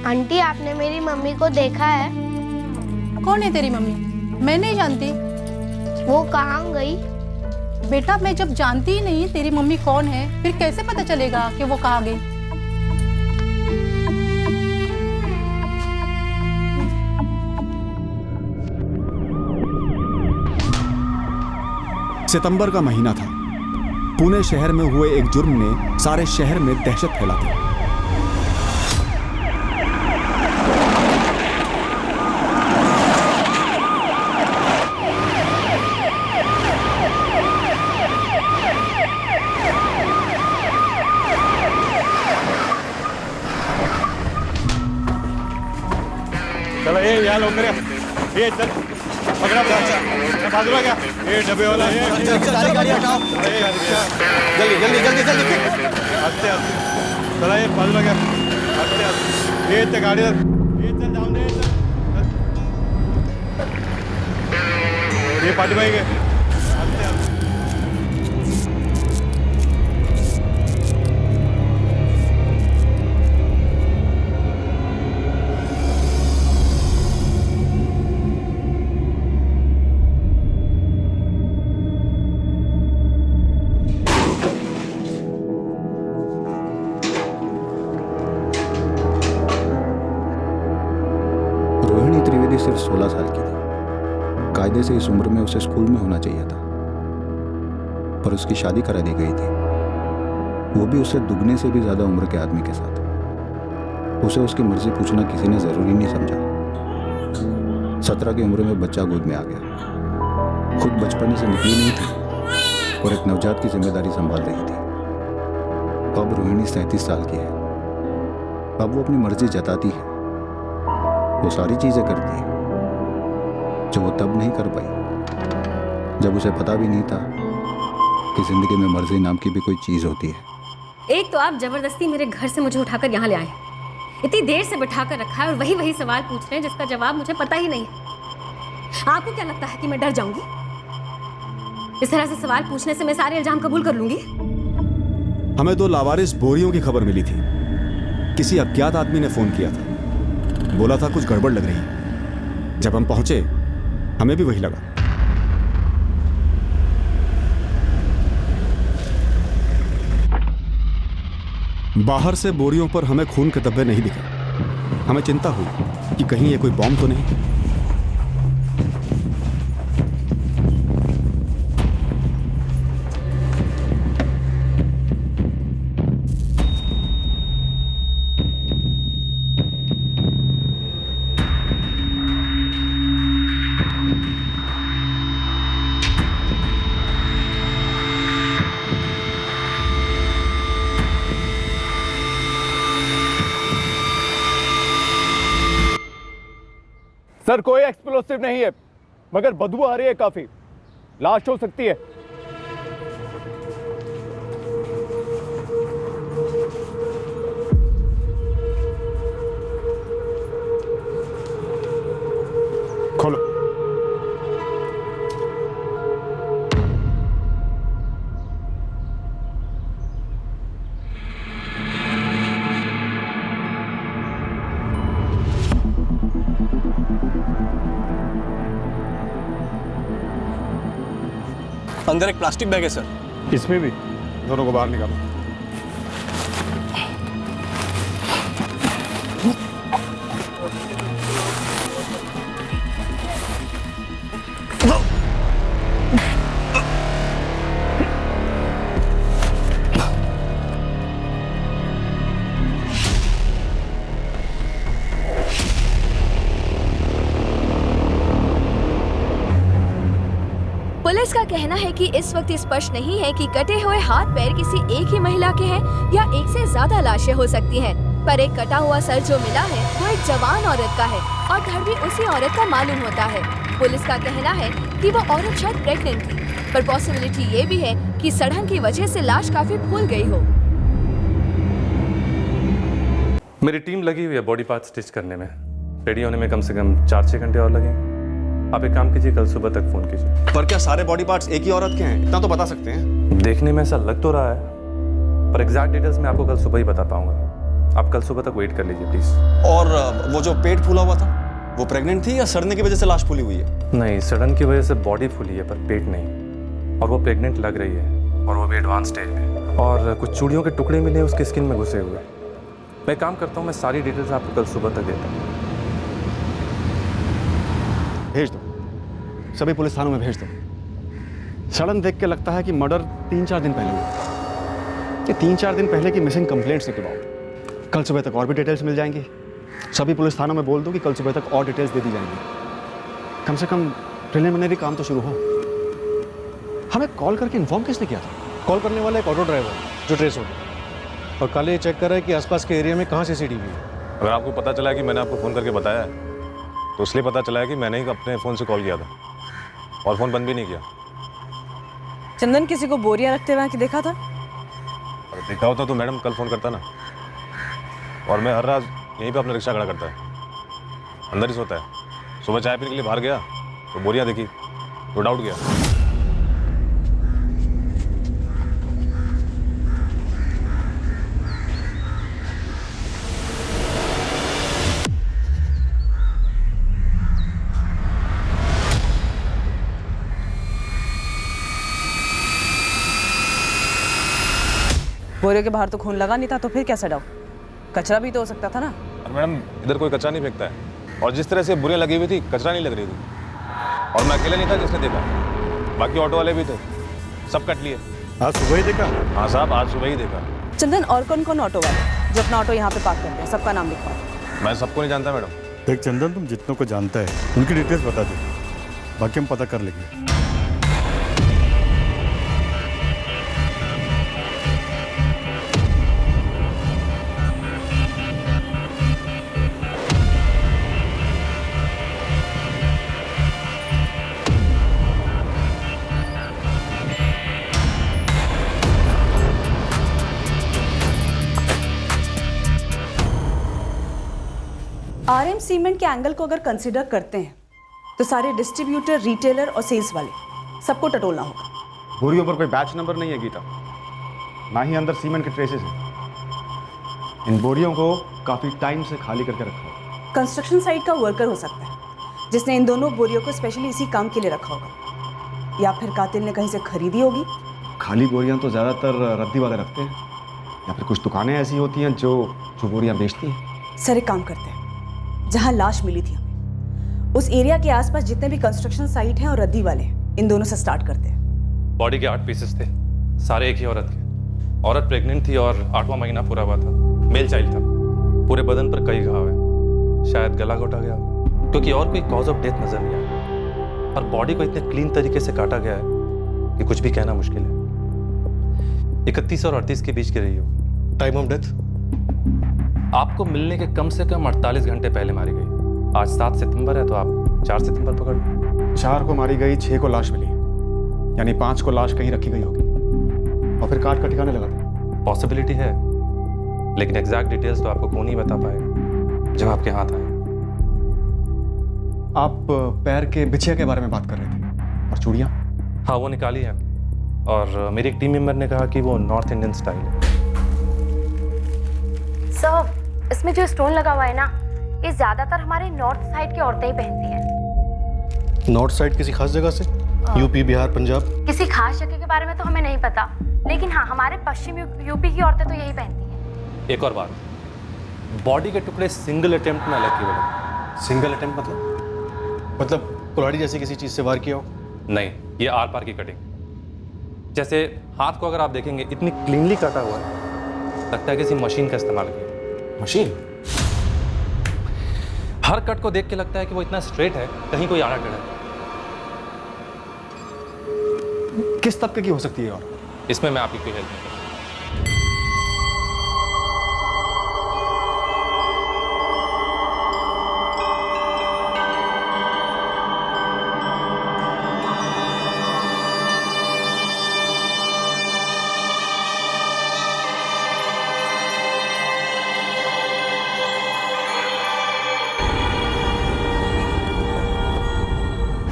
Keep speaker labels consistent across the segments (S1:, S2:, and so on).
S1: Aunty, आपने मेरी mummy को देखा है?
S2: कौन है तेरी मम्मी? मैं नहीं जानती।
S1: वो कहाँ गई?
S2: बेटा, मैं जब जानती ही नहीं तेरी मम्मी कौन है, फिर कैसे पता चलेगा कि वो कहाँ गई?
S3: सितंबर का महीना था। पुणे शहर में हुए एक जुर्म ने सारे शहर में दहशत फैला दी।
S4: चलो ये यहाँ लोग करे, ये चल पकड़ा बाजूला क्या, ये डब्बे वाला, ये
S5: सारी गाड़ी हटाओ, जल्दी जल्दी जल्दी जल्दी।
S4: हटते चला, ये बाजूला क्या, हटते ये इतने गाड़ी, ये चल जाओ दे, ये पार्टी भाई के हटते।
S6: सिर्फ 16 साल की थी। कायदे से इस उम्र में उसे स्कूल में होना चाहिए था, पर उसकी शादी करा दी गई थी, वो भी उससे दुगने से भी ज्यादा उम्र के आदमी के साथ। उसे उसकी मर्जी पूछना किसी ने जरूरी नहीं समझा। 17 की उम्र में बच्चा गोद में आ गया। खुद बचपन से निकली नहीं थी और एक नवजात की जिम्मेदारी संभाल रही थी। अब रोहिणी 37 साल की है। अब वो अपनी मर्जी जताती है, वो सारी चीजें करती है जो वो तब नहीं कर पाई, जब उसे पता भी नहीं था कि जिंदगी में मर्जी नाम की भी कोई चीज होती है।
S7: एक तो आप जबरदस्ती मेरे घर से मुझे उठाकर यहाँ ले आए, इतनी देर से बिठाकर रखा है और वही सवाल पूछ रहे हैं जिसका जवाब मुझे पता ही नहीं है। आपको क्या लगता है कि मैं डर जाऊंगी? इस तरह से सवाल पूछने से मैं सारे इल्जाम कबूल कर लूंगी?
S3: हमें 2 लावारिस बोरियों की खबर मिली थी। किसी अज्ञात आदमी ने फोन किया था, बोला था कुछ गड़बड़ लग रही है। जब हम पहुंचे हमें भी वही लगा। बाहर से बोरियों पर हमें खून के धब्बे नहीं दिखे। हमें चिंता हुई कि कहीं ये कोई बॉम्ब तो नहीं।
S4: सर कोई एक्सप्लोसिव नहीं है, मगर बदबू आ रही है काफी। लाश हो सकती है। खोलो।
S5: अंदर एक प्लास्टिक बैग है सर।
S4: इसमें भी। दोनों को बाहर निकालो।
S8: पुलिस का कहना है कि इस वक्त स्पष्ट नहीं है कि कटे हुए हाथ पैर किसी एक ही महिला के हैं या एक से ज्यादा लाशें हो सकती हैं। पर एक कटा हुआ सर जो मिला है वो एक जवान औरत का है और धड़ भी उसी औरत का मालूम होता है। पुलिस का कहना है कि वो औरत शायद प्रेग्नेंट थी, पर पॉसिबिलिटी ये भी है कि सड़न की वजह से लाश काफी फूल गई हो।
S9: मेरी टीम लगी हुई है बॉडी पार्ट स्टिच करने में। रेडी होने में कम से कम 4-6 घंटे और लगेंगे। आप एक काम कीजिए, कल सुबह तक फोन कीजिए।
S3: पर क्या सारे बॉडी पार्ट्स एक ही औरत के हैं? इतना तो बता सकते हैं।
S9: देखने में ऐसा लग तो रहा है, पर एग्जैक्ट डिटेल्स मैं आपको कल सुबह ही बता पाऊंगा। आप कल सुबह तक वेट कर लीजिए प्लीज़।
S5: और वो जो पेट फूला हुआ था वो प्रेग्नेंट थी या सड़ने की वजह से लाश फूली हुई है?
S9: नहीं, सडन की वजह से बॉडी फूली है पर पेट नहीं, और वो प्रेग्नेंट लग रही है और वो भी एडवांस स्टेज में, और कुछ चूड़ियों के टुकड़े मिले उसके स्किन में घुसे हुए। मैं काम करता हूँ, मैं सारी डिटेल्स आपको कल सुबह तक देता हूँ।
S3: भेज दो, सभी पुलिस थानों में भेज दो। सडन देख के लगता है कि मर्डर 3-4 दिन पहले हुआ। ये 3-4 दिन पहले की मिसिंग कंप्लेंट्स निकलवाओ, कल सुबह तक और भी डिटेल्स मिल जाएंगी। सभी पुलिस थानों में बोल दो कि कल सुबह तक और डिटेल्स दे दी जाएंगी। कम से कम प्रिलिमिनरी काम तो शुरू हो। हमें कॉल करके इन्फॉर्म किसने किया था?
S4: कॉल करने वाला एक ऑटो ड्राइवर जो ट्रेस हो गया, और कल ये चेक कर रहा है कि आसपास के एरिया में कहाँ CCTV है।
S10: अगर आपको पता चला है कि मैंने आपको फ़ोन करके बताया है तो इसलिए पता चला है कि मैंने ही अपने फ़ोन से कॉल किया था और फ़ोन बंद भी नहीं किया।
S11: चंदन किसी को बोरियां रखते हुए कि देखा था?
S10: अगर देखा होता तो मैडम कल फ़ोन करता ना। और मैं हर रात यहीं पे अपना रिक्शा खड़ा करता है, अंदर ही सोता है। सुबह चाय पीने के लिए बाहर गया तो बोरियां देखी तो डाउट गया।
S11: बोरियों के बाहर तो खून लगा नहीं था, तो फिर कैसे डाउट? कचरा भी तो हो सकता था ना।
S10: और मैडम इधर कोई कचरा नहीं फेंकता है, और जिस तरह से बुरियां लगी हुई थी कचरा नहीं लग रही थी। और मैं अकेला नहीं था जिसने देखा, बाकी ऑटो वाले भी थे, सब कट लिए।
S4: आज सुबह ही देखा?
S10: हाँ साहब, आज सुबह ही देखा।
S11: चंदन, और कौन कौन ऑटो वाले जो अपना ऑटो यहाँ पे पार्क करते हैं, सबका नाम लिखवाओ।
S10: मैं सबको नहीं जानता मैडम।
S4: देख चंदन, तुम जितनों को जानता है उनकी डिटेल्स बता दे, बाकी हम पता कर लेंगे।
S11: RM सीमेंट के एंगल को अगर कंसिडर करते हैं तो सारे डिस्ट्रीब्यूटर, रिटेलर और सेल्स वाले सबको टटोलना होगा।
S3: बोरियों पर कोई बैच नंबर नहीं है गीता, ना ही अंदर सीमेंट के ट्रेसेस हैं। इन बोरियों को काफ़ी टाइम से खाली करके रखा हो।
S11: कंस्ट्रक्शन साइट का वर्कर हो सकता है जिसने इन दोनों बोरियों को स्पेशली इसी काम के लिए रखा होगा, या फिर कातिल ने कहीं से खरीदी होगी।
S3: खाली बोरियां तो ज़्यादातर रद्दी वाले रखते हैं, या फिर कुछ दुकानें ऐसी होती हैं जो बोरियां बेचती हैं।
S11: सर एक काम करते हैं, जहां लाश मिली थी हमें उस एरिया के आसपास जितने भी कंस्ट्रक्शन साइट हैं और रद्दी वाले, इन दोनों से स्टार्ट करते हैं।
S9: बॉडी के 8 पीसेस थे, सारे एक ही औरत के। औरत प्रेग्नेंट थी और 8वां महीना पूरा हुआ था, मेल चाइल्ड था। पूरे बदन पर कई घाव है, शायद गला घोटा गया होगा, क्योंकि और कोई कॉज ऑफ डेथ नजर नहीं आया। और बॉडी को इतने क्लीन तरीके से काटा गया है कि कुछ भी कहना मुश्किल है। 31 और 38 के बीच की रही हो।
S4: टाइम ऑफ डेथ
S9: आपको मिलने के कम से कम 48 घंटे पहले मारी गई। आज 7 सितंबर है तो आप 4 सितंबर पकड़ लो।
S3: 4 को मारी गई, 6 को लाश मिली, यानी 5 को लाश कहीं रखी गई होगी और फिर काट का ठिकाने लगा था।
S9: पॉसिबिलिटी है, लेकिन एग्जैक्ट डिटेल्स तो आपको कौन ही बता पाएगा जब आपके हाथ आए।
S3: आप पैर के बिछिया के बारे में बात कर रहे थे, और चूड़ियाँ?
S9: हाँ, वो निकाली है, और मेरी एक टीम मेंबर ने कहा कि वो नॉर्थ इंडियन स्टाइल है।
S1: सर, इसमें जो स्टोन लगा हुआ है ना, ये ज्यादातर हमारे नॉर्थ साइड की औरतें ही पहनती हैं।
S4: नॉर्थ साइड किसी खास जगह से? यूपी, बिहार, पंजाब?
S1: किसी खास जगह के बारे में तो हमें नहीं पता, लेकिन हाँ, हमारे पश्चिम यूपी की औरतें तो यही पहनती हैं।
S9: एक और बात, बॉडी के टुकड़े सिंगल अटेम्प्ट में अलग किए हुए।
S4: सिंगल अटेम्प्ट मतलब कुल्हाड़ी जैसी किसी चीज़ से वार किया हो?
S9: नहीं, ये आर पार की कटिंग। जैसे हाथ को अगर आप देखेंगे इतनी क्लीनली काटा हुआ है, लगता है किसी मशीन का इस्तेमाल किया।
S4: मशीन?
S9: हर कट को देख के लगता है कि वो इतना स्ट्रेट है, कहीं कोई आड़ा टेढ़ा है।
S3: किस तबके की हो सकती है? और
S9: इसमें मैं आपकी कोई हेल्प नहीं करूँगा।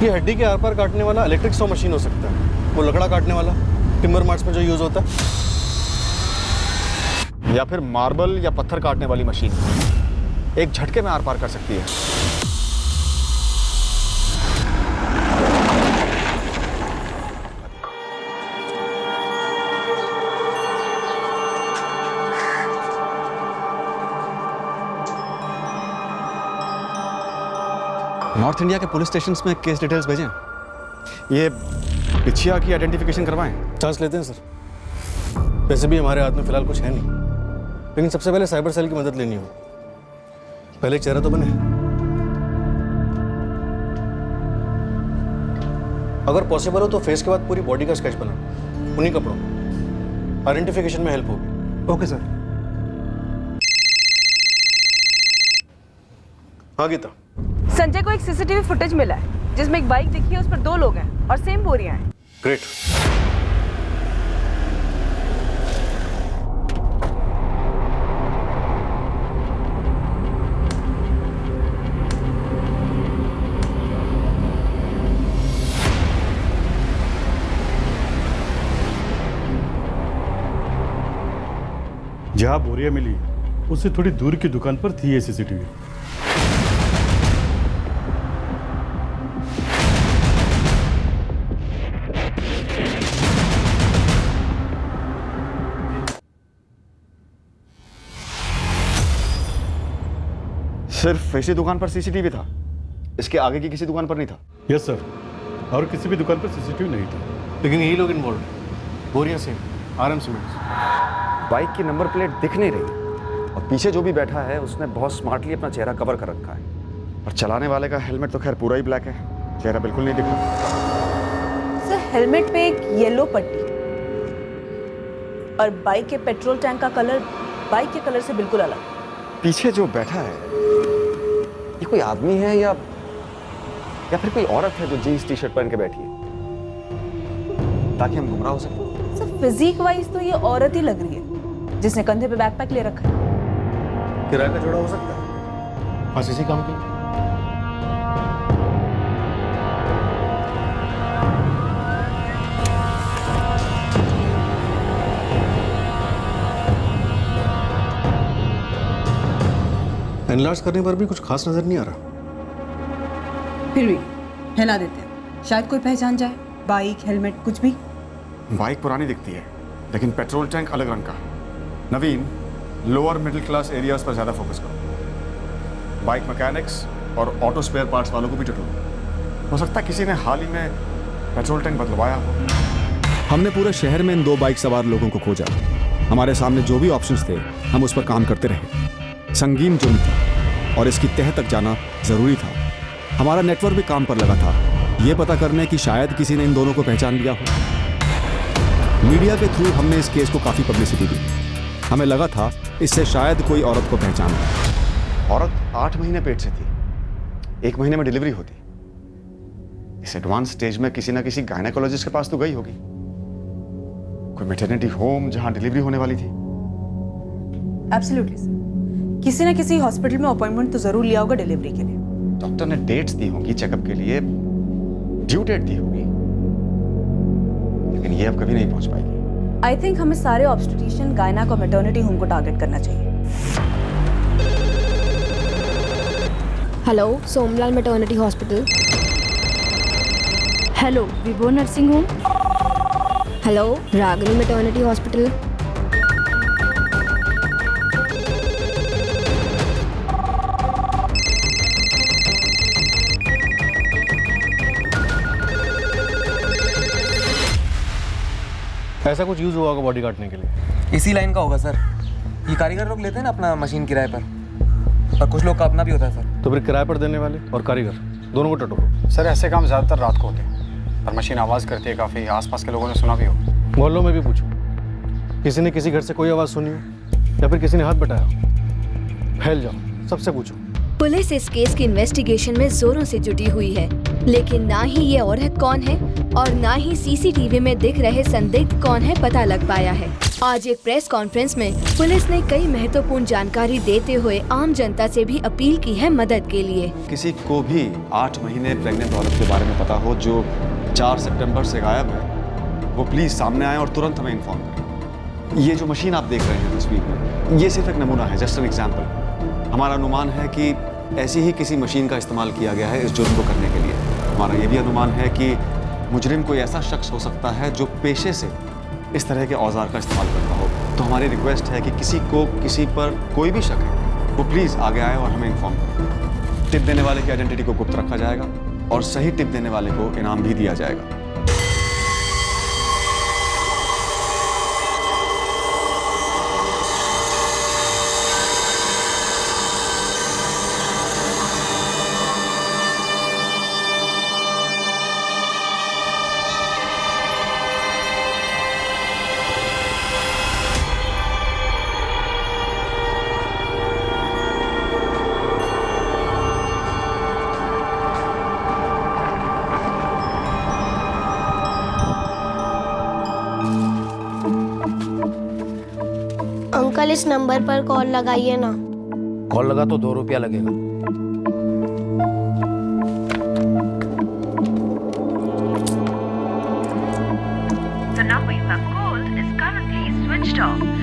S4: ये हड्डी के आर पार काटने वाला इलेक्ट्रिक सॉ मशीन हो सकता है, वो लकड़ा काटने वाला टिम्बर मार्ट्स में जो यूज होता है
S3: या फिर मार्बल या पत्थर काटने वाली मशीन एक झटके में आर पार कर सकती है। नॉर्थ इंडिया के पुलिस स्टेशंस में केस डिटेल्स भेजें। ये पिछिया की आइडेंटिफिकेशन करवाएं।
S12: चांस लेते हैं सर। वैसे भी हमारे हाथ में फिलहाल कुछ है नहीं, लेकिन सबसे पहले साइबर सेल की मदद लेनी हो। पहले चेहरा तो बने, अगर पॉसिबल हो तो फेस के बाद पूरी बॉडी का स्केच बना, उन्हीं कपड़ों में। आइडेंटिफिकेशन में हेल्प होगी।
S3: Okay sir.
S12: हाँ गीता,
S11: संजय को एक सीसीटीवी फुटेज मिला है जिसमें एक बाइक दिखी है, उस पर 2 लोग हैं और सेम बोरियां हैं।
S12: ग्रेट।
S4: जहां बोरियां मिली उससे थोड़ी दूर की दुकान पर थी ये सीसीटीवी।
S3: सिर्फ इसी दुकान पर सीसीटीवी था, इसके आगे की किसी दुकान पर नहीं था?
S4: यस सर, और किसी भी दुकान पर सीसीटीवी नहीं था।
S12: लेकिन यही लोग इन्वॉल्व हैं। बोरियां सेम, RM सीमेंट्स।
S3: बाइक की नंबर प्लेट दिख नहीं रही और पीछे जो भी बैठा है उसने बहुत स्मार्टली अपना चेहरा कवर कर रखा है। और चलाने वाले का हेलमेट तो खैर पूरा ही ब्लैक है, चेहरा बिल्कुल नहीं दिख रहा।
S11: सर हेलमेट पे एक येलो पट्टी और बाइक के पेट्रोल टैंक का कलर बाइक के कलर से बिल्कुल अलग।
S3: पीछे जो बैठा है ये कोई आदमी है या फिर कोई औरत है जो जीन्स टी शर्ट पहन के बैठी है, ताकि हम गुमराह हो सकें?
S11: सर फिजिक वाइज तो ये औरत ही लग रही है जिसने कंधे पे बैकपैक ले रखा है।
S12: किराए का जोड़ा हो सकता है। बस इसी काम के लिए। एनालाइज करने पर भी कुछ खास नजर नहीं आ रहा।
S11: फिर भी हिला देते हैं, शायद कोई पहचान जाए। बाइक, हेलमेट, कुछ भी।
S3: बाइक पुरानी दिखती है लेकिन पेट्रोल टैंक अलग रंग का। नवीन, लोअर मिडिल क्लास एरियाज पर ज़्यादा फोकस करो। बाइक मैकेनिक्स और ऑटो स्पेयर पार्ट्स वालों को भी टटोलो। हो सकता है किसी ने हाल ही में पेट्रोल टैंक बदलवाया हो। हमने पूरे शहर में इन 2 बाइक सवार लोगों को खोजा। हमारे सामने जो भी ऑप्शंस थे हम उस पर काम करते रहे। संगीन जुर्म था और इसकी तह तक जाना ज़रूरी था। हमारा नेटवर्क भी काम पर लगा था, ये पता करने कि शायद किसी ने इन दोनों को पहचान लिया हो। मीडिया के थ्रू हमने इस केस को काफ़ी पब्लिसिटी दी। हमें लगा था इससे शायद कोई औरत को पहचाना। औरत 8 महीने पेट से थी, 1 महीने में डिलीवरी होती। इस एडवांस स्टेज में किसी ना किसी गायनेकोलॉजिस्ट के पास तो गई होगी, कोई मैटरनिटी होम जहां डिलीवरी होने वाली थी।
S11: एब्सोल्युटली सर, किसी ना किसी हॉस्पिटल में अपॉइंटमेंट तो जरूर लिया होगा डिलीवरी के लिए।
S3: डॉक्टर ने डेट्स दी होंगी चेकअप के लिए, ड्यू डेट दी होगी, लेकिन ये अब कभी नहीं पहुंच पाएगी।
S11: आई थिंक हमें सारे ऑब्स्टेट्रिशियन, गायनेक और मैटरनिटी होम को टारगेट करना चाहिए।
S8: Hello, Somlal maternity hospital.
S1: Hello, Vibho nursing home.
S8: Hello, Ragini maternity hospital.
S12: ऐसा कुछ यूज हुआ होगा बॉडी काटने के लिए।
S13: इसी लाइन का होगा सर। ये कारीगर लोग लेते हैं ना अपना मशीन किराए पर, और कुछ लोग का अपना भी होता है सर।
S12: तो फिर किराए पर देने वाले और कारीगर दोनों को टटोलो।
S14: सर ऐसे काम ज़्यादातर रात को होते हैं और मशीन आवाज़ करती है काफ़ी, आसपास के लोगों ने सुना भी हो।
S12: मोहल्लों में भी पूछो, किसी ने किसी घर से कोई आवाज़ सुनी हो या फिर किसी ने हाथ बटाया हो। फैल जाओ, सबसे पूछो।
S8: पुलिस इस केस की इन्वेस्टिगेशन में जोरों से जुटी हुई है, लेकिन ना ही ये औरत कौन है और ना ही सीसीटीवी में दिख रहे संदिग्ध कौन है पता लग पाया है। आज एक प्रेस कॉन्फ्रेंस में पुलिस ने कई महत्वपूर्ण जानकारी देते हुए आम जनता से भी अपील की है मदद के लिए।
S3: किसी को भी 8 महीने प्रेग्नेंट औरत के बारे में पता हो जो 4 सितंबर से गायब है, वो प्लीज सामने आए और तुरंत हमें इन्फॉर्म करें। ये जो मशीन आप देख रहे हैं तस्वीर में, ये सिर्फ एक नमूना है, जस्ट एन एग्जाम्पल। हमारा अनुमान है कि ऐसी ही किसी मशीन का इस्तेमाल किया गया है इस जुर्म को करने के लिए। हमारा ये भी अनुमान है कि मुजरिम कोई ऐसा शख्स हो सकता है जो पेशे से इस तरह के औजार का इस्तेमाल करता हो। तो हमारी रिक्वेस्ट है कि किसी को किसी पर कोई भी शक है वो प्लीज़ आगे आए और हमें इन्फॉर्म करें। टिप देने वाले की आइडेंटिटी को गुप्त रखा जाएगा और सही टिप देने वाले को इनाम भी दिया जाएगा।
S15: अंकल इस नंबर पर कॉल लगाइए ना।
S16: कॉल लगा तो 2 रुपया लगेगा।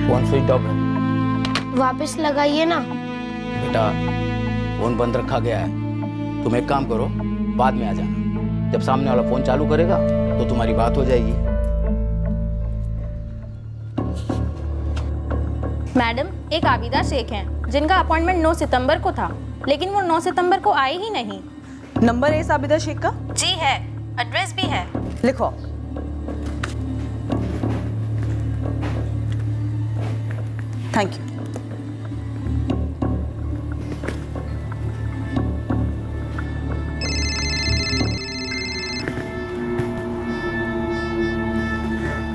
S16: फोन स्विच ऑफ है।
S15: वापस लगाइए ना।
S16: बेटा फोन बंद रखा गया है, तुम एक काम करो, बाद में आ जाना। जब सामने वाला फोन चालू करेगा तो तुम्हारी बात हो जाएगी।
S17: मैडम, एक आबिदा शेख हैं जिनका अपॉइंटमेंट 9 सितंबर को था, लेकिन वो 9 सितंबर को आए ही नहीं।
S11: नंबर है इस आबिदा शेख का?
S17: जी है, एड्रेस भी है।
S11: लिखो। Thank you.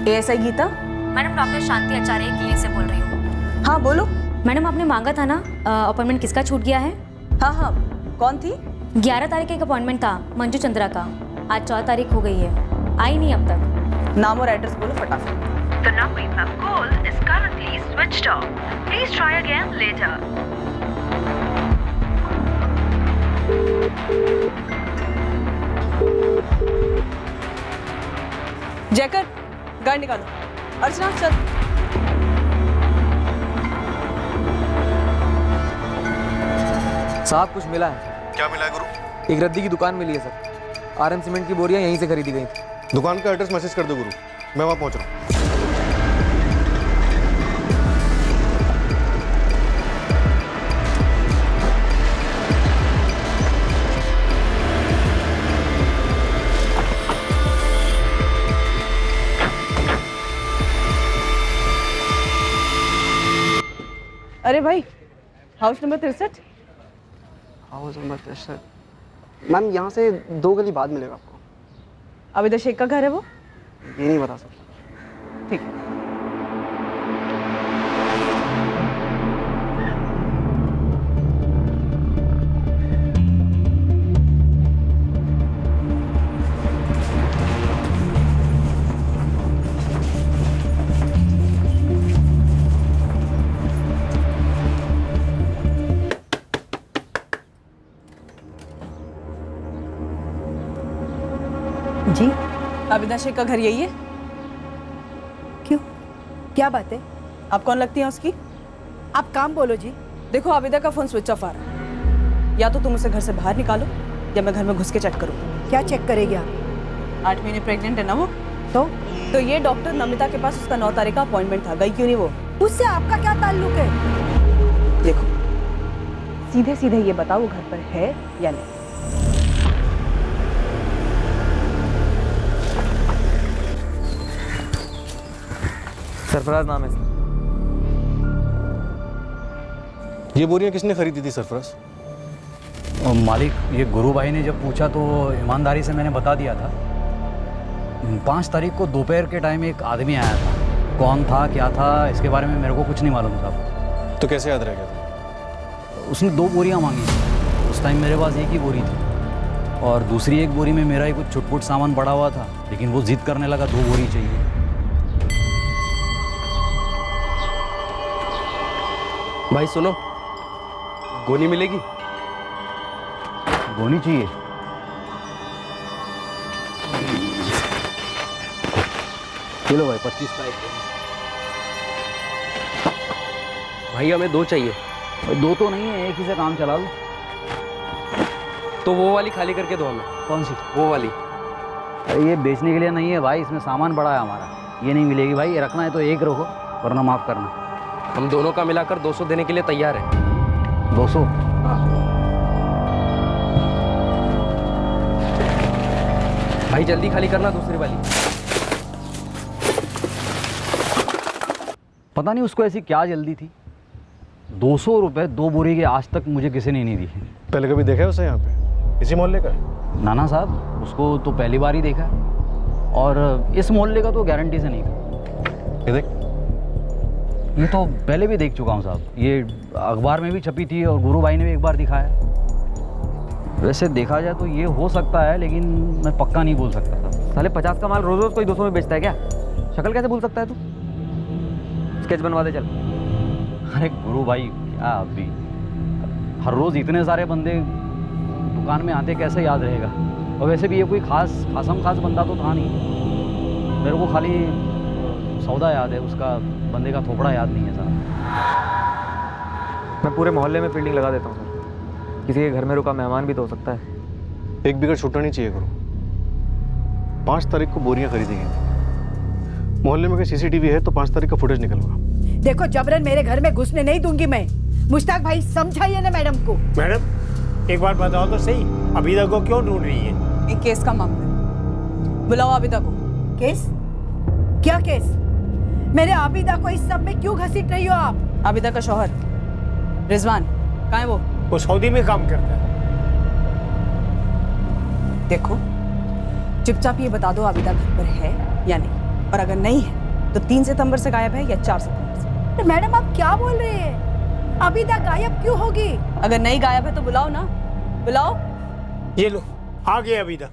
S11: ASI Geeta.
S7: Madam, doctor Shanti Acharya clinic से बोल रही हूँ।
S11: हाँ बोलो।
S7: मैडम, आपने मांगा था ना अपॉइंटमेंट, किसका छूट गया है?
S11: हाँ हाँ, कौन थी?
S7: 11 तारीख एक अपॉइंटमेंट था मंजू चंद्रा का, आज 4 तारीख हो गई है, आई नहीं अब तक।
S11: नाम और एड्रेस बोलो फटाफट।
S18: The number you have called is currently switched off. Please try again later.
S11: Jayakar, गाड़ी निकालो। अर्चना चल।
S13: साहब कुछ मिला है।
S12: क्या मिला है गुरु?
S13: एक रद्दी की दुकान मिली है सर। आरएम सीमेंट की बोरियां यहीं से खरीदी गई थी।
S12: दुकान का एड्रेस मैसेज कर दो गुरु, मैं वहाँ पहुँच रहा हूँ।
S11: अरे भाई, house number 63।
S19: House number 63 ma'am, यहाँ से 2 गली बाद मिलेगा आपको।
S11: आबिदा शेख का घर है वो?
S19: ये नहीं बता सकता।
S11: ठीक है। जी, आबिदा शेख का घर यही है? क्यों, क्या बात है? आप कौन लगती हैं उसकी? आप काम बोलो जी। देखो, आबिदा का फोन स्विच ऑफ आ रहा है। या तो तुम उसे घर से बाहर निकालो या मैं घर में घुस के चेक करूँ। क्या चेक करेगी आप? 8 महीने प्रेग्नेंट है ना वो। तो ये डॉक्टर नमिता के पास उसका 9 तारीख का अपॉइंटमेंट था, गई क्यों नहीं वो? उससे आपका क्या ताल्लुक है? देखो, सीधे सीधे ये बताओ वो घर पर है या नहीं।
S13: सरफराज नाम है।
S12: ये बोरियां किसने खरीदी थी सरफराज?
S14: मालिक, ये गुरु भाई ने जब पूछा तो ईमानदारी से मैंने बता दिया था। 5 तारीख को दोपहर के टाइम एक आदमी आया था, कौन था क्या था इसके बारे में मेरे को कुछ नहीं मालूम था।
S12: तो कैसे याद रह गया था?
S14: उसने 2 बोरियां मांगी थी, उस टाइम मेरे पास एक ही बोरी थी और दूसरी एक बोरी में मेरा ही कुछ छुटपुट सामान पड़ा हुआ था, लेकिन वो जिद करने लगा 2 बोरी चाहिए।
S19: भाई सुनो, गोली मिलेगी?
S14: गोली चाहिए?
S19: चलो भाई, 25 का एक।
S13: भाई हमें 2 चाहिए।
S14: भाई 2 तो नहीं है, एक ही से काम चला दो।
S13: तो वो वाली खाली करके दो हमें।
S14: कौन सी?
S13: वो वाली।
S14: अरे ये बेचने के लिए नहीं है भाई, इसमें सामान बड़ा है हमारा, ये नहीं मिलेगी भाई। ये रखना है तो एक रखो, वरना माफ़ करना।
S13: हम दोनों का मिलाकर 200 देने के लिए तैयार है।
S14: 200?
S13: भाई जल्दी खाली करना दूसरी वाली।
S14: पता नहीं उसको ऐसी क्या जल्दी थी। 200 रुपये 2 बोरी के आज तक मुझे किसी ने नहीं दी।
S12: पहले कभी देखा है उसे यहाँ पे, इसी मोहल्ले का?
S14: नाना साहब, उसको तो पहली बार ही देखा है, और इस मोहल्ले का तो गारंटी से नहीं था।
S12: ये देख,
S14: ये तो पहले भी देख चुका हूँ साहब, ये अखबार में भी छपी थी और गुरु भाई ने भी एक बार दिखाया। वैसे देखा जाए तो ये हो सकता है, लेकिन मैं पक्का नहीं बोल सकता था।
S13: साले 50 का माल रोज रोज कोई 200 में बेचता है क्या? शक्ल कैसे भूल सकता है तू? स्केच बनवा दे चल।
S14: अरे गुरु भाई क्या अभी, हर रोज़ इतने सारे बंदे दुकान में आते, कैसे याद रहेगा? और वैसे भी ये कोई खास बंदा तो था नहीं। मेरे को खाली सौदा याद है उसका, बंदे का थोपड़ा याद नहीं है साहब।
S13: मैं पूरे मोहल्ले में फील्डिंग लगा देता हूँ सर, किसी के घर में रुका मेहमान भी तो हो सकता है।
S12: एक भी घर छूटना नहीं चाहिए गुरु। 5 तारीख को बोरियां खरीदी गई थी। मोहल्ले में कोई सीसीटीवी है तो 5 तारीख का फुटेज निकलवा।
S11: देखो जबरन मेरे घर में घुसने नहीं दूंगी मैं। मुश्ताक भाई समझाइए ना मैडम को।
S20: मैडम एक बार बताओ तो सही, अबीदा को क्यों ढूंढ रही है?
S11: एक केस का मामला है, बुलाओ आबिदा को। केस? क्या केस? मेरे आबिदा को इस सब में क्यों घसीट रही हो आप? आबिदा का शौहर रिजवान कहाँ है? वो
S20: सऊदी में काम करता है।
S11: देखो चुपचाप ये बता दो आबिदा घर पर है या नहीं, और अगर नहीं है तो 3 सितंबर से गायब है या 4 सितंबर से। मैडम आप क्या बोल रहे हैं? आबिदा गायब क्यों होगी? अगर नहीं गायब है तो बुलाओ ना, बुलाओ।
S20: ये लो आ गए अबीदा।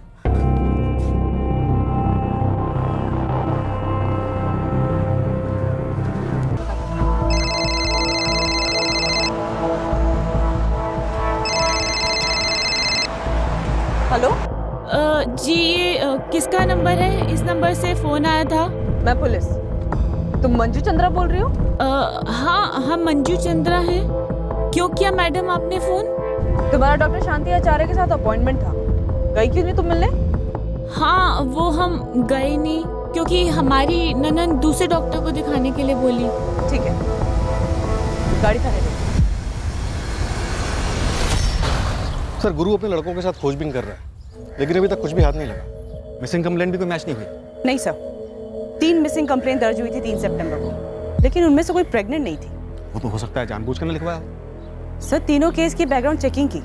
S11: हेलो
S21: जी, ये किसका नंबर है? इस नंबर से फ़ोन आया था।
S11: मैं पुलिस। तुम मंजू चंद्रा बोल रही हो?
S21: हाँ, हम मंजू चंद्रा हैं। क्यों किया मैडम आपने फ़ोन?
S11: तुम्हारा डॉक्टर शांति आचार्य के साथ अपॉइंटमेंट था, गई क्यों नहीं तुम मिलने?
S21: हाँ, वो हम गए नहीं क्योंकि हमारी ननद दूसरे डॉक्टर को दिखाने के लिए बोली।
S11: ठीक है, गाड़ी थाने ले।
S12: सर गुरु अपने लड़कों के साथ खोजबीन कर रहा है, लेकिन अभी तक कुछ भी हाथ नहीं लगा। मिसिंग कंप्लेंट भी कोई मैच नहीं हुई।
S11: नहीं सर, 3 मिसिंग कंप्लेंट दर्ज हुई थी 3 सितंबर को, लेकिन उनमें से कोई प्रेग्नेंट नहीं थी।
S3: वो तो हो सकता है जानबूझकर न लिखवाया।
S11: सर तीनों केस की बैकग्राउंड चेकिंग की,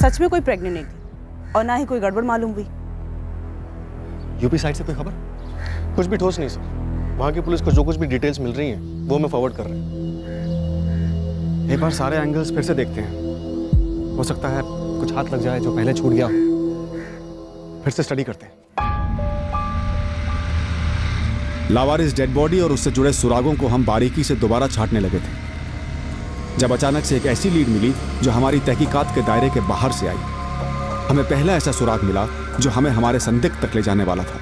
S11: सच में कोई प्रेग्नेंट नहीं थी और ना ही कोई गड़बड़ मालूम हुई।
S3: यूपी साइड से कोई खबर?
S12: कुछ भी ठोस नहीं सर। वहाँ की पुलिस को जो कुछ भी डिटेल्स मिल रही हैं वो मैं फॉरवर्ड कर रहा हूँ।
S3: एक बार सारे एंगल्स फिर से देखते हैं, हो सकता है कुछ हाथ लग जाए जो पहले छूट गया हो। फिर से स्टडी करते हैं।
S6: लावारिस डेड बॉडी और उससे जुड़े सुरागों को हम बारीकी से दोबारा छांटने लगे थे, जब अचानक से एक ऐसी लीड मिली जो हमारी तहकीकात के दायरे के बाहर से आई। हमें पहला ऐसा सुराग मिला जो हमें हमारे संदिग्ध तक ले जाने वाला था।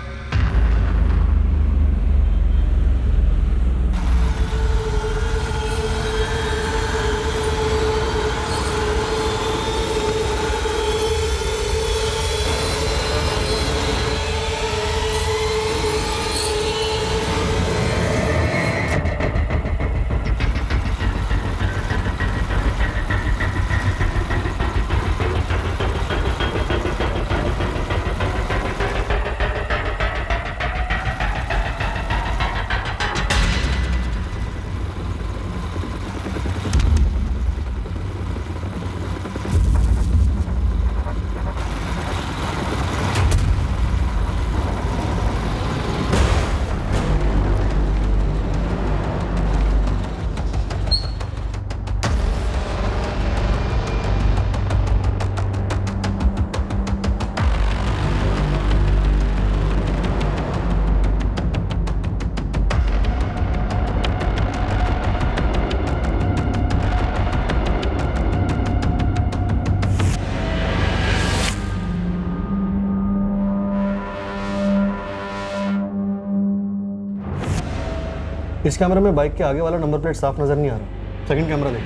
S12: इस कैमरे में बाइक के आगे वाला नंबर प्लेट साफ नजर नहीं आ रहा। सेकंड कैमरा देख।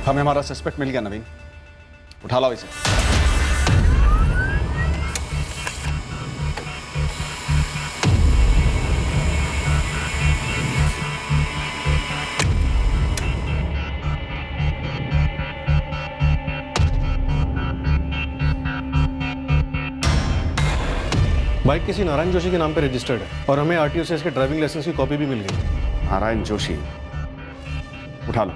S3: हमें हमारा सस्पेक्ट मिल गया नवीन, उठा लाओ इसे।
S12: बाइक किसी नारायण जोशी के नाम पे रजिस्टर्ड है और हमें आरटीओ से इसके ड्राइविंग लाइसेंस की कॉपी भी मिल गई।
S3: नारायण जोशी, उठा लो।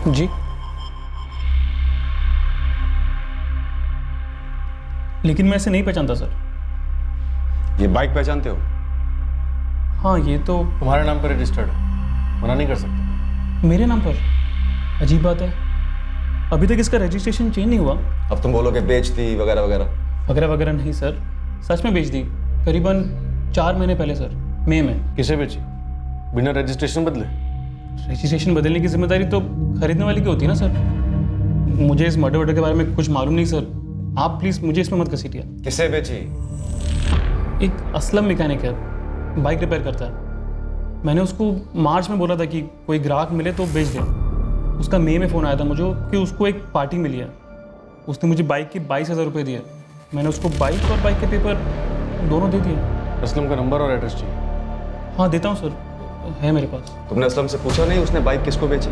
S2: जी, लेकिन मैं इसे नहीं पहचानता सर।
S3: ये बाइक पहचानते हो?
S2: हाँ, ये तो
S12: तुम्हारे नाम पर रजिस्टर्ड है, मना नहीं कर सकते।
S2: मेरे नाम पर? अजीब बात है, अभी तक इसका रजिस्ट्रेशन चेंज नहीं हुआ।
S3: अब तुम बोलोगे बेच दी वगैरह वगैरह।
S2: वगैरह वगैरह नहीं सर, सच में बेच दी, करीबन 4 महीने पहले सर, मई में।
S12: किसे बेची? बिना रजिस्ट्रेशन बदले?
S2: रजिस्ट्रेशन बदलने की जिम्मेदारी तो खरीदने वाले की होती है ना सर। मुझे इस मर्डर के बारे में कुछ मालूम नहीं सर, आप प्लीज़ मुझे इसमें मत घसीटिए।
S3: किसे बेची?
S2: एक असलम मैकेनिक है, बाइक रिपेयर करता है। मैंने उसको मार्च में बोला था कि कोई ग्राहक मिले तो बेच दे। उसका मई में फ़ोन आया था मुझे कि उसको एक पार्टी मिली है। उसने मुझे बाइक के 22,000 रुपये दिए। मैंने उसको बाइक और बाइक के पेपर दोनों दे दिए।
S12: असलम का नंबर और एड्रेस चाहिए?
S2: हाँ देता हूँ सर, है मेरे पास।
S3: तुमने असलम से पूछा नहीं उसने बाइक किसको बेची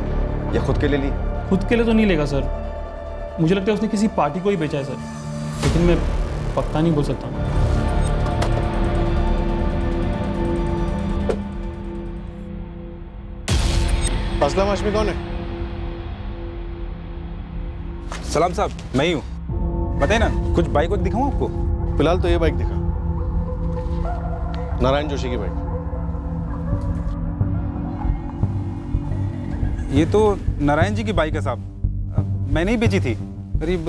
S3: या खुद के लिए ली?
S2: खुद के लिए तो नहीं लेगा सर, मुझे लगता है उसने किसी पार्टी को ही बेचा है सर, लेकिन मैं पक्का नहीं बोल सकता।
S12: असलम हाशमी कौन है?
S22: सलाम साहब, मैं ही हूँ। बताइए ना, कुछ बाइक वाइक दिखाऊँ आपको?
S12: फिलहाल तो ये बाइक दिखा, नारायण जोशी की बाइक।
S22: ये तो नारायण जी की बाइक है साहब, मैंने ही बेची थी करीब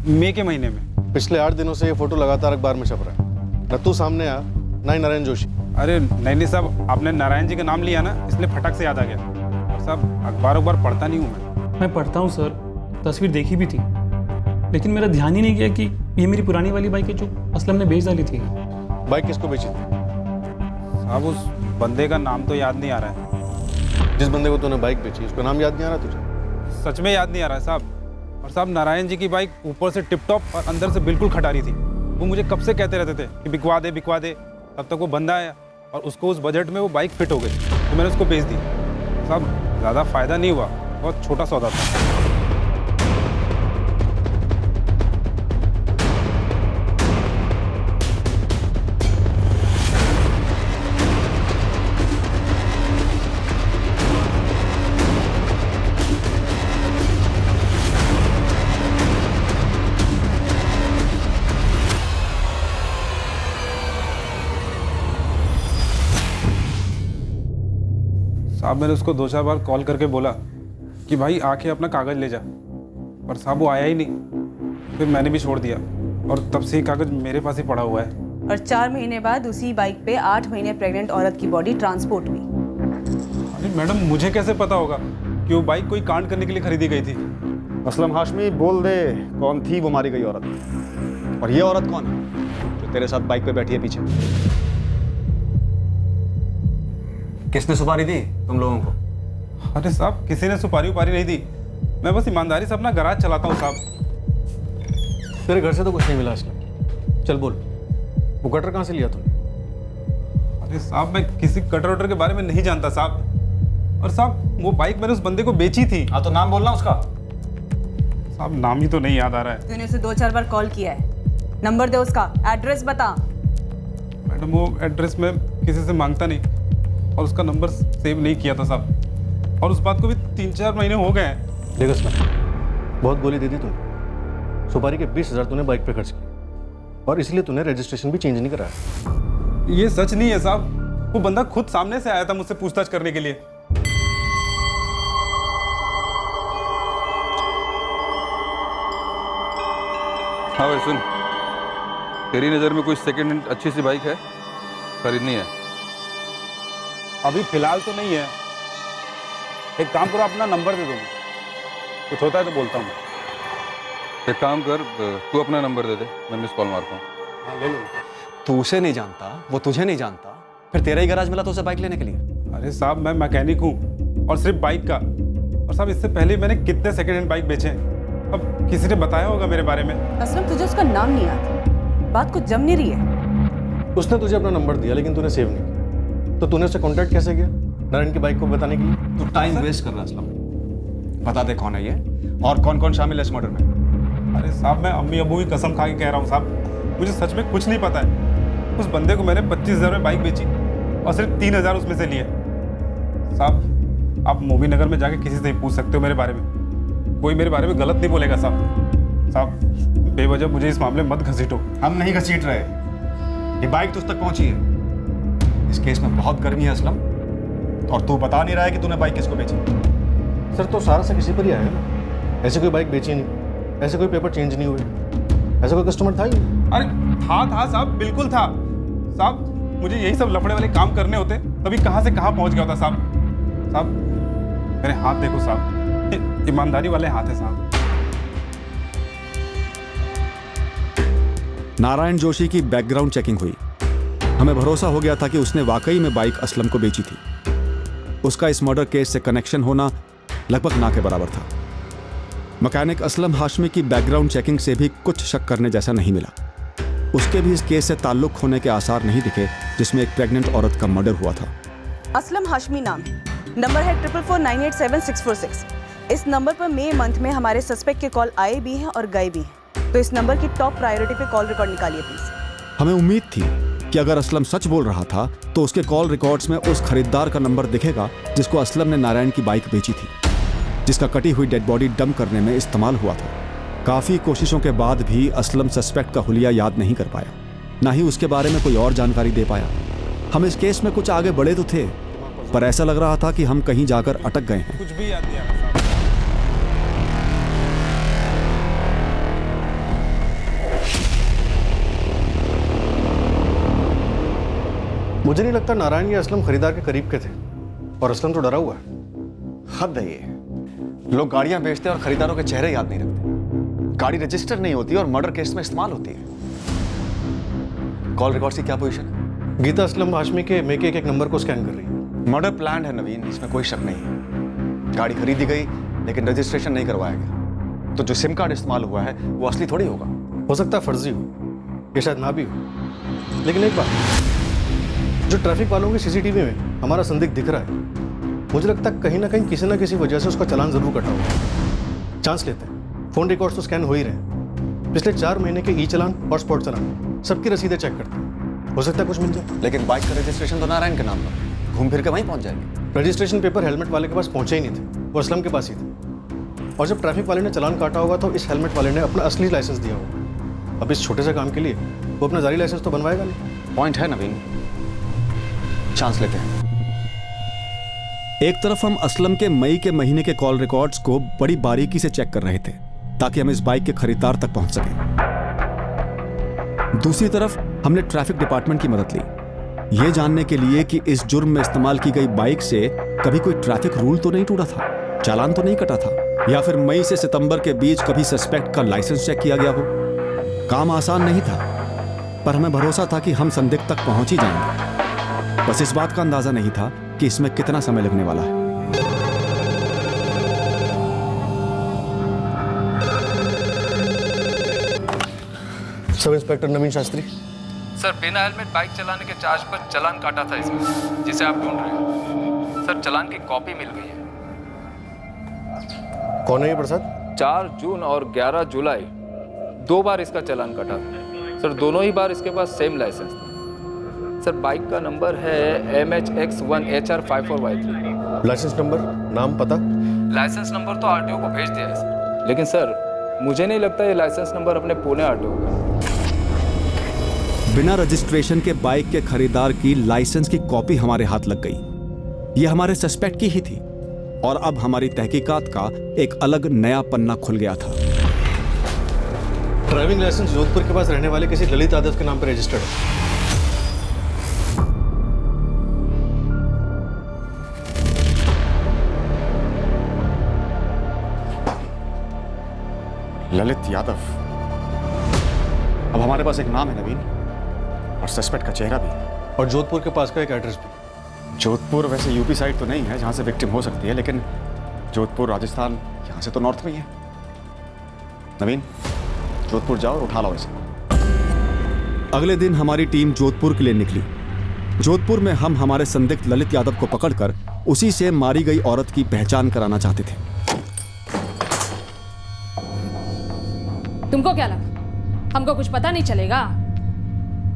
S22: मई के महीने में।
S12: पिछले 8 दिनों से ये फोटो लगातार अखबार में छप रहा है, न तू सामने आ ना ही नारायण जोशी।
S22: अरे नहीं साहब, आपने नारायण जी का नाम लिया ना, इसलिए फटक से याद आ गया। और साहब अखबार पढ़ता नहीं हूँ
S2: मैं पढ़ता हूँ सर, तस्वीर देखी भी थी, लेकिन मेरा ध्यान ही नहीं गया कि ये मेरी पुरानी वाली बाइक है जो असलम ने बेच डाली थी।
S12: बाइक किसको बेची थी?
S22: साहब उस बंदे का नाम तो याद नहीं आ रहा है।
S12: जिस बंदे को तूने बाइक बेची उसका नाम याद नहीं आ रहा तुझे?
S22: सच में याद नहीं आ रहा है साहब। और साहब नारायण जी की बाइक ऊपर से टिप टॉप और अंदर से बिल्कुल खटारी थी। वो मुझे कब से कहते रहते थे कि बिकवा दे बिकवा दे, तब तक वो बंदा आया और उसको उस बजट में वो बाइक फिट हो गई, तो मैंने उसको बेच दी। साहब ज़्यादा फ़ायदा नहीं हुआ, बहुत छोटा सौदा था। साहब मैंने उसको 2-4 बार कॉल करके बोला कि भाई आके अपना कागज़ ले जा, पर साहब वो आया ही नहीं। फिर मैंने भी छोड़ दिया और तब से ही कागज़ मेरे पास ही पड़ा हुआ है।
S11: और 4 महीने बाद उसी बाइक पे 8 महीने प्रेग्नेंट औरत की बॉडी ट्रांसपोर्ट हुई।
S22: अरे मैडम मुझे कैसे पता होगा कि वो बाइक कोई कांड करने के लिए खरीदी गई थी?
S3: असलम हाशमी बोल दे कौन थी वो मारी गई औरत, और ये औरत कौन है जो तेरे साथ बाइक पे बैठी है पीछे? किसने सुपारी दी तुम लोगों को?
S22: अरे साहब किसी ने सुपारी उपारी नहीं दी, मैं बस ईमानदारी से अपना गराज चलाता हूँ साहब।
S12: तेरे घर से तो कुछ नहीं मिला असलम, चल बोल वो कटर कहाँ से लिया तूने?
S22: अरे साहब मैं किसी कटर वटर के बारे में नहीं जानता साहब। और साहब वो बाइक मैंने उस बंदे को बेची थी।
S3: हाँ तो नाम बोलना उसका।
S22: साहब नाम ही तो नहीं याद आ रहा है।
S11: तूने उसे 2-4 बार कॉल किया है, नंबर दे उसका, एड्रेस बता।
S22: मैडम वो एड्रेस मैं किसी से मांगता नहीं और उसका नंबर सेव नहीं किया था साहब, और उस बात को भी 3-4 महीने हो गए हैं।
S12: देख असलम, बहुत गोली दे दी तूने, सुपारी के 20,000 तूने बाइक पे खर्च किए और इसलिए तूने रजिस्ट्रेशन भी चेंज नहीं कराया।
S22: ये सच नहीं है साहब, वो बंदा खुद सामने से आया था मुझसे पूछताछ करने के लिए।
S5: हाँ भाई सुन, तेरी नज़र में कोई सेकेंड हैंड अच्छी सी बाइक है, खरीदनी है?
S22: अभी फिलहाल तो नहीं है। एक काम करो, अपना नंबर दे दो, कुछ होता है तो बोलता हूँ।
S5: एक काम कर, तू अपना नंबर दे दे, मैं मिस कॉल मारता हूँ।
S22: हाँ ले लो।
S3: तू उसे नहीं जानता, वो तुझे नहीं जानता, फिर तेरा ही गैराज मिला तो उसे बाइक लेने के लिए?
S22: अरे साहब मैं मैकेनिक हूँ और सिर्फ बाइक का। और साहब इससे पहले मैंने कितने सेकेंड हैंड बाइक बेचे हैं, अब किसी ने बताया होगा मेरे बारे में।
S11: असलम तुझे उसका नाम नहीं आता, बात कुछ जम नहीं रही है।
S12: उसने तुझे अपना नंबर दिया लेकिन तूने सेव नहीं किया, तो तूने उससे कांटेक्ट कैसे किया नारायण की बाइक को बताने के लिए?
S3: तू टाइम वेस्ट कर रहा है असलम। बता दे कौन है ये और कौन कौन शामिल है इस मर्डर में?
S22: अरे साहब मैं अम्मी अबू की कसम खा के कह रहा हूँ साहब, मुझे सच में कुछ नहीं पता है। उस बंदे को मैंने 25,000 में बाइक बेची और सिर्फ 3,000 उसमें से लिए। साहब आप मोबी नगर में जाके किसी से ही पूछ सकते हो मेरे बारे में, कोई मेरे बारे में गलत नहीं बोलेगा साहब। साहब बेवजह मुझे इस मामले में मत घसीटो।
S3: हम नहीं घसीट रहे, ये बाइक तुझ तक पहुंची है। इस केस में बहुत गर्मी है असलम, और तू बता नहीं रहा है कि तूने बाइक किसको बेची।
S12: सर तो सारा से किसी पर ही आया ना, ऐसे कोई बाइक बेची नहीं, ऐसे कोई पेपर चेंज नहीं हुए, ऐसा कोई कस्टमर था ही नहीं।
S22: अरे था साहब, बिल्कुल था साहब। मुझे यही सब लफड़े वाले काम करने होते तभी कहाँ से कहाँ पहुँच गया होता साहब। साहब मेरे हाथ देखो साहब, ईमानदारी वाले हाथ है साहब।
S3: नारायण जोशी की बैकग्राउंड चेकिंग हुई। हमें भरोसा हो गया था कि उसने वाकई में बाइक असलम को बेची थी। उसका इस मर्डर केस से कनेक्शन होना लगभग ना के बराबर था। मैकेनिक असलम हाशमी की बैकग्राउंड चेकिंग से भी कुछ शक करने जैसा नहीं मिला। उसके भी इस केस से ताल्लुक होने के आसार नहीं दिखे जिसमें एक प्रेग्नेंट औरत का मर्डर हुआ था।
S11: असलम हाशमी नाम है, नंबर है 444987646। इस नंबर पर मई मंथ में हमारे सस्पेक्ट के कॉल आए भी हैं और गए भी हैं, तो इस नंबर की टॉप प्रायोरिटी पे कॉल रिकॉर्ड निकालिए प्लीज।
S3: हमें उम्मीद थी कि अगर असलम सच बोल रहा था तो उसके कॉल रिकॉर्ड्स में उस खरीदार का नंबर दिखेगा जिसको असलम ने नारायण की बाइक बेची थी, जिसका कटी हुई डेड बॉडी डंप करने में इस्तेमाल हुआ था। काफ़ी कोशिशों के बाद भी असलम सस्पेक्ट का हुलिया याद नहीं कर पाया, ना ही उसके बारे में कोई और जानकारी दे पाया। हम इस केस में कुछ आगे बढ़े तो थे, पर ऐसा लग रहा था कि हम कहीं जाकर अटक गए हैं।
S22: कुछ भी याद नहीं आ रहा।
S12: मुझे नहीं लगता नारायण या असलम खरीदार के करीब के थे, और असलम तो डरा हुआ है।
S3: हद है ये, लोग गाड़ियां बेचते हैं और खरीदारों के चेहरे याद नहीं रखते। गाड़ी रजिस्टर नहीं होती और मर्डर केस में इस्तेमाल होती है। कॉल रिकॉर्ड्स की क्या पोजीशन है?
S12: गीता असलम हाशमी के मेके एक नंबर को स्कैन कर रही है।
S3: मर्डर प्लान है नवीन, इसमें कोई शक नहीं है। गाड़ी खरीदी गई लेकिन रजिस्ट्रेशन नहीं करवाया गया, तो जो सिम कार्ड इस्तेमाल हुआ है वो असली थोड़ी होगा।
S12: हो सकता है फर्जी हो, ये शायद ना भी हो। लेकिन एक बात, जो ट्रैफिक वालों की सीसीटीवी में हमारा संदिग्ध दिख रहा है, मुझे लगता है कहीं ना कहीं किसी ना किसी वजह से उसका चालान जरूर कटा होगा। चांस लेते हैं, फोन रिकॉर्ड्स तो स्कैन हो ही रहे हैं। पिछले 4 महीने के ई चालान और स्पॉट चालान सबकी रसीदें चेक करते हैं, हो सकता है कुछ मिल जाए।
S3: लेकिन बाइक का रजिस्ट्रेशन तो नारायण के नाम पर, घूम फिर के वहीं पहुंच जाएंगे।
S12: रजिस्ट्रेशन पेपर हेलमेट वाले के पास पहुंचे ही नहीं थे, वो असलम के पास ही थे। और जब ट्रैफिक वाले ने चालान काटा होगा तो इस हेलमेट वाले ने अपना असली लाइसेंस दिया होगा। अब इस छोटे से काम के लिए वो अपना जारी लाइसेंस तो बनवाएगा नहीं।
S3: पॉइंट है नवीन, चांस लेते हैं। एक तरफ हम असलम के मई के महीने के कॉल रिकॉर्ड्स को बड़ी बारीकी से चेक कर रहे थे ताकि हम इस बाइक के खरीदार तक पहुंच सकें। दूसरी तरफ हमने ट्रैफिक डिपार्टमेंट की मदद ली, यह जानने के लिए कि इस जुर्म में इस्तेमाल की गई बाइक से कभी कोई ट्रैफिक रूल तो नहीं टूटा था, चालान तो नहीं कटा था, या फिर मई से सितंबर के बीच कभी सस्पेक्ट का लाइसेंस चेक किया गया हो। काम आसान नहीं था, पर हमें भरोसा था कि हम संदिग्ध तक पहुंच ही जाएंगे। बस इस बात का अंदाजा नहीं था कि इसमें कितना समय लगने वाला है।
S12: सब इंस्पेक्टर नवीन शास्त्री।
S9: सर बिना हेलमेट बाइक चलाने के चार्ज पर चालान काटा था इसमें, जिसे आप ढूंढ रहे हैं। सर चालान की कॉपी मिल गई है।
S12: कौन है ये प्रसाद?
S9: 4 जून और 11 जुलाई 2 बार इसका चालान कटा था। सर दोनों ही बार इसके पास सेम लाइसेंस था। सर बाइक का नंबर है MHX1HR54Y3।
S12: लाइसेंस नंबर, नाम, पता?
S9: लाइसेंस नंबर तो आरटीओ को भेज दिया है सर, लेकिन सर मुझे नहीं लगता ये लाइसेंस नंबर अपने पुणे आरटीओ का।
S3: बिना रजिस्ट्रेशन के बाइक के खरीदार की लाइसेंस की कॉपी हमारे हाथ लग गई। यह हमारे सस्पेक्ट की ही थी और अब हमारी तहकीकात का एक अलग नया पन्ना खुल गया था।
S12: ड्राइविंग लाइसेंस जोधपुर के पास रहने वाले किसी ललित यादव के नाम पर रजिस्टर्ड है।
S3: ललित यादव। अब हमारे पास एक नाम है नवीन, और सस्पेक्ट का चेहरा भी,
S12: और जोधपुर के पास का एक एड्रेस भी।
S3: जोधपुर वैसे यूपी साइड तो नहीं है जहां से विक्टिम हो सकती है, लेकिन जोधपुर राजस्थान यहां से तो नॉर्थ में ही है। नवीन, जोधपुर जाओ और उठा लो इसे। अगले दिन हमारी टीम जोधपुर के लिए निकली। जोधपुर में हम हमारे संदिग्ध ललित यादव को पकड़कर उसी से मारी गई औरत की पहचान कराना चाहते थे।
S11: तुमको क्या लगा हमको कुछ पता नहीं चलेगा?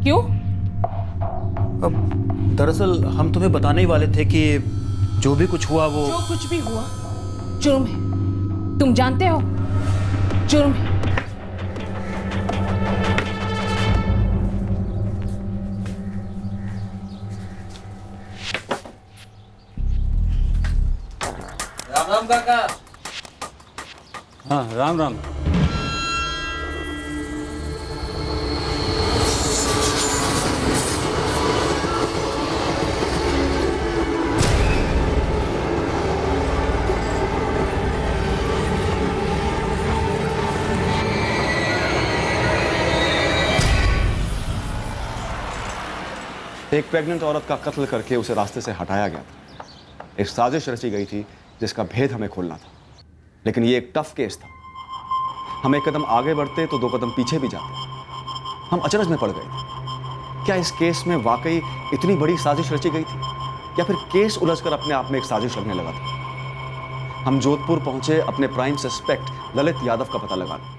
S11: क्यों?
S16: दरअसल हम तुम्हें बताने ही वाले थे कि जो भी कुछ हुआ वो
S11: जो कुछ भी हुआ जुर्म है, तुम जानते हो, जुर्म है।
S13: राम राम काका।
S2: हाँ राम राम।
S3: एक प्रेग्नेंट औरत का कत्ल करके उसे रास्ते से हटाया गया था। एक साजिश रची गई थी जिसका भेद हमें खोलना था, लेकिन ये एक टफ केस था। हम एक कदम आगे बढ़ते तो 2 कदम पीछे भी जाते। हम अचरज में पड़ गए थे। क्या इस केस में वाकई इतनी बड़ी साजिश रची गई थी, या फिर केस उलझकर अपने आप में एक साजिश लगने लगा था? हम जोधपुर पहुंचे अपने प्राइम सस्पेक्ट ललित यादव का पता लगाने।